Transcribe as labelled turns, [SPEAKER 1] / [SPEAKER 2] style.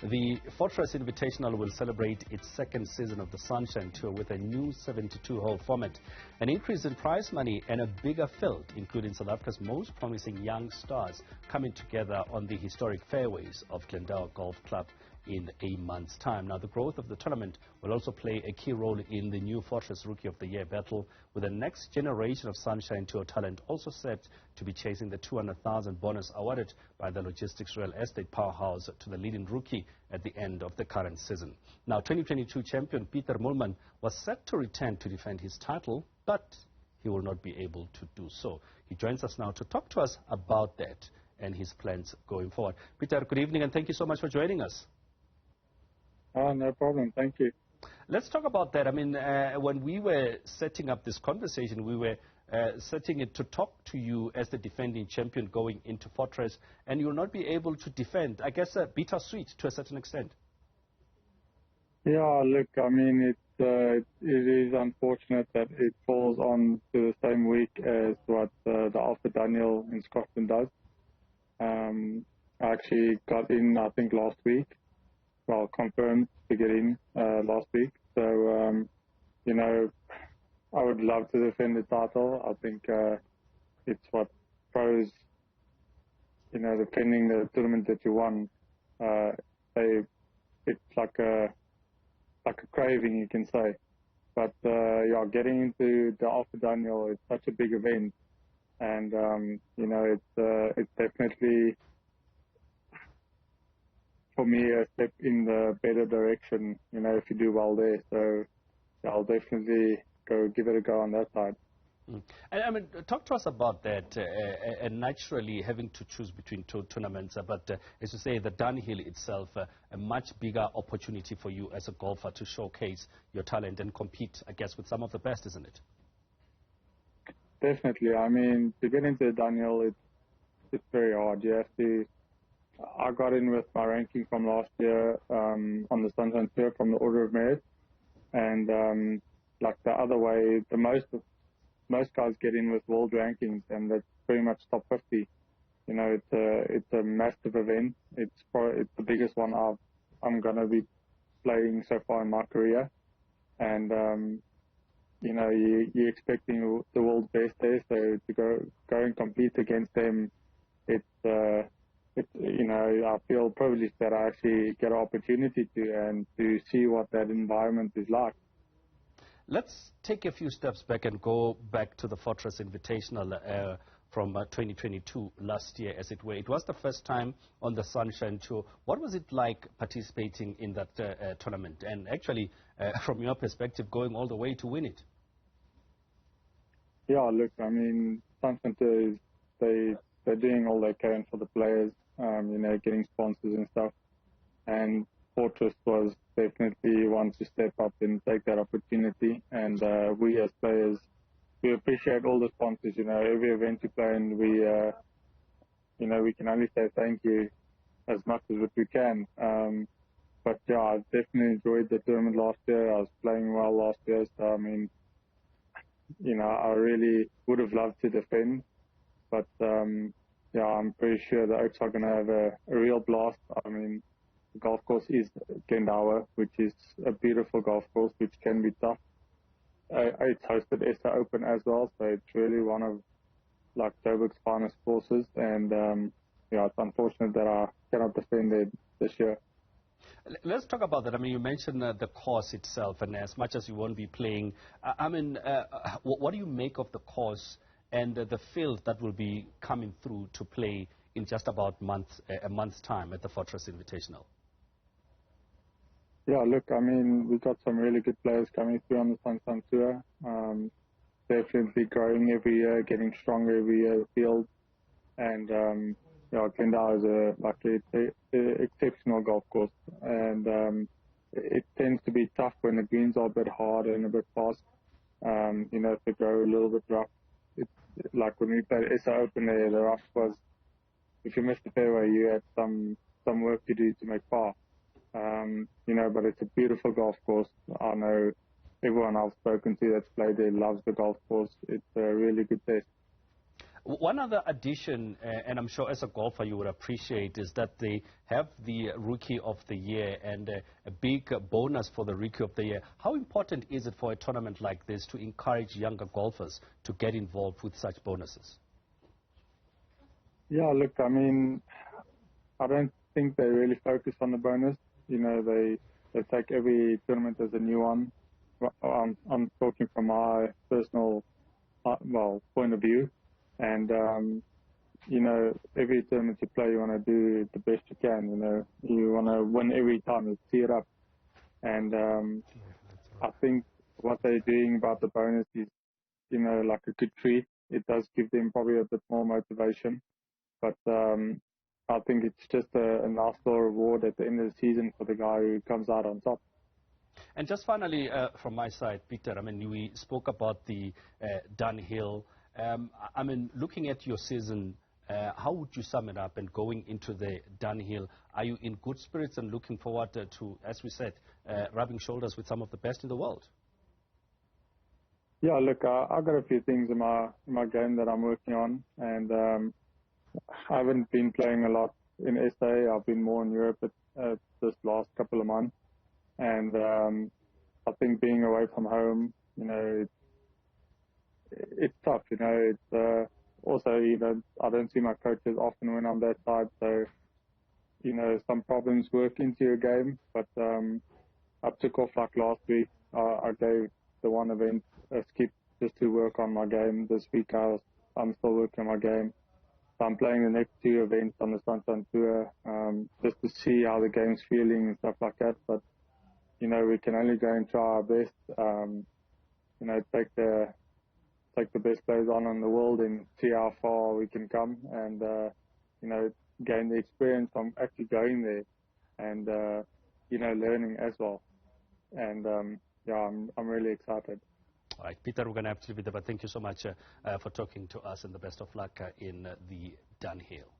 [SPEAKER 1] The Fortress Invitational will celebrate its second season of the Sunshine Tour with a new 72-hole format, an increase in prize money and a bigger field, including South Africa's most promising young stars coming together on the historic fairways of Glendower Golf Club in a month's time. Now, the growth of the tournament will also play a key role in the new Fortress Rookie of the Year battle, with the next generation of Sunshine Tour talent also set to be chasing the 200,000 bonus awarded by the logistics real estate powerhouse to the leading rookie at the end of the current season. Now, 2022 champion Pieter Moolman was set to return to defend his title, but he will not be able to do so. He joins us now to talk to us about that and his plans going forward. Pieter, good evening, and thank you so much for joining us.
[SPEAKER 2] No problem. Thank you.
[SPEAKER 1] Let's talk about that. I mean, when we were setting up this conversation, we were setting it to talk to you as the defending champion going into Fortress, and you will not be able to defend. I guess bittersweet to a certain extent.
[SPEAKER 2] Yeah, look, I mean, it is unfortunate that it falls on to the same week as what the Alpha Daniel in Scotland does. I actually got in, I think, last week. Well, confirmed to get in last week. So, you know, I would love to defend the title. I think it's what pros, you know, defending the tournament that you won. It's like a craving, you can say. But yeah, getting into the Alpha Daniel is such a big event, and you know, it's definitely, for me, a step in the better direction, you know, if you do well there. So yeah, I'll definitely give it a go on that side.
[SPEAKER 1] And I mean, talk to us about that, and naturally having to choose between two tournaments, but as you say, the Dunhill itself, a much bigger opportunity for you as a golfer to showcase your talent and compete, I guess, with some of the best, isn't it?
[SPEAKER 2] Definitely. I mean, to get into the Dunhill, it's very hard. You have to. I got in with my ranking from last year on the Sunshine Tour from the Order of Merit, and like the other way, most guys get in with world rankings, and that's pretty much top 50. You know, it's a massive event. It's the biggest one I'm gonna be playing so far in my career, and you know, you're expecting the world's best there, so to go and compete against them, you know, I feel privileged that I actually get an opportunity to see what that environment is like.
[SPEAKER 1] Let's take a few steps back and go back to the Fortress Invitational from 2022 last year, as it were. It was the first time on the Sunshine Tour. What was it like participating in that tournament, and actually, from your perspective, going all the way to win it?
[SPEAKER 2] Yeah, look, I mean, Sunshine Tour they're doing all they can for the players. You know, getting sponsors and stuff. And Fortress was definitely one to step up and take that opportunity. And we as players, we appreciate all the sponsors. You know, every event you play in, you know, we can only say thank you as much as what we can. But yeah, I definitely enjoyed the tournament last year. I was playing well last year. So, I mean, you know, I really would have loved to defend. But yeah, I'm pretty sure the Oaks are going to have a real blast. I mean, the golf course is Glendower, which is a beautiful golf course, which can be tough. It's hosted SA Open as well, so it's really one of like Joburg's finest courses. And yeah, it's unfortunate that I cannot defend it this year.
[SPEAKER 1] Let's talk about that. I mean, you mentioned the course itself, and as much as you won't be playing, I mean, what do you make of the course and the field that will be coming through to play in just about a month's time at the Fortress Invitational?
[SPEAKER 2] Yeah, look, I mean, we've got some really good players coming through on the Sunshine Tour. Definitely growing every year, getting stronger every year, the field. And yeah, Glendower is an exceptional golf course. And it tends to be tough when the greens are a bit hard and a bit fast. You know, if they go a little bit rough. It's like when we played SA Open there, the rough was, if you missed the fairway, you had some work to do to make par. You know, but it's a beautiful golf course. I know everyone I've spoken to that's played there loves the golf course. It's a really good test.
[SPEAKER 1] One other addition, and I'm sure as a golfer you would appreciate, is that they have the Rookie of the Year and a big bonus for the Rookie of the Year. How important is it for a tournament like this to encourage younger golfers to get involved with such bonuses?
[SPEAKER 2] Yeah, look, I mean, I don't think they really focus on the bonus. You know, they take every tournament as a new one. I'm talking from my personal, point of view. And, you know, every tournament you play, you want to do the best you can. You know, you want to win every time, you tee it up. And I think what they're doing about the bonus is, you know, like a good treat. It does give them probably a bit more motivation. But I think it's just a nice little reward at the end of the season for the guy who comes out on top.
[SPEAKER 1] And just finally, from my side, Pieter, I mean, we spoke about the Dunhill. I mean, looking at your season, how would you sum it up? And going into the Dunhill, are you in good spirits and looking forward to, as we said, rubbing shoulders with some of the best in the world?
[SPEAKER 2] Yeah, look, I've got a few things in my game that I'm working on, and I haven't been playing a lot in SA. I've been more in Europe this last couple of months, and I think being away from home, you know, it's tough. You know, it's also, you know, I don't see my coaches often when I'm that side, so you know, some problems work into your game. But I took off like last week. I gave the one event a skip just to work on my game. This week I'm still working on my game. So I'm playing the next two events on the Sunshine Tour just to see how the game's feeling and stuff like that. But you know, we can only go and try our best. You know, take the best players on in the world and see how far we can come, and you know, gain the experience from actually going there, and you know, learning as well. And yeah, I'm really excited.
[SPEAKER 1] All right, Pieter, we're going to have to leave it there, but thank you so much for talking to us, and the best of luck in the Dunhill.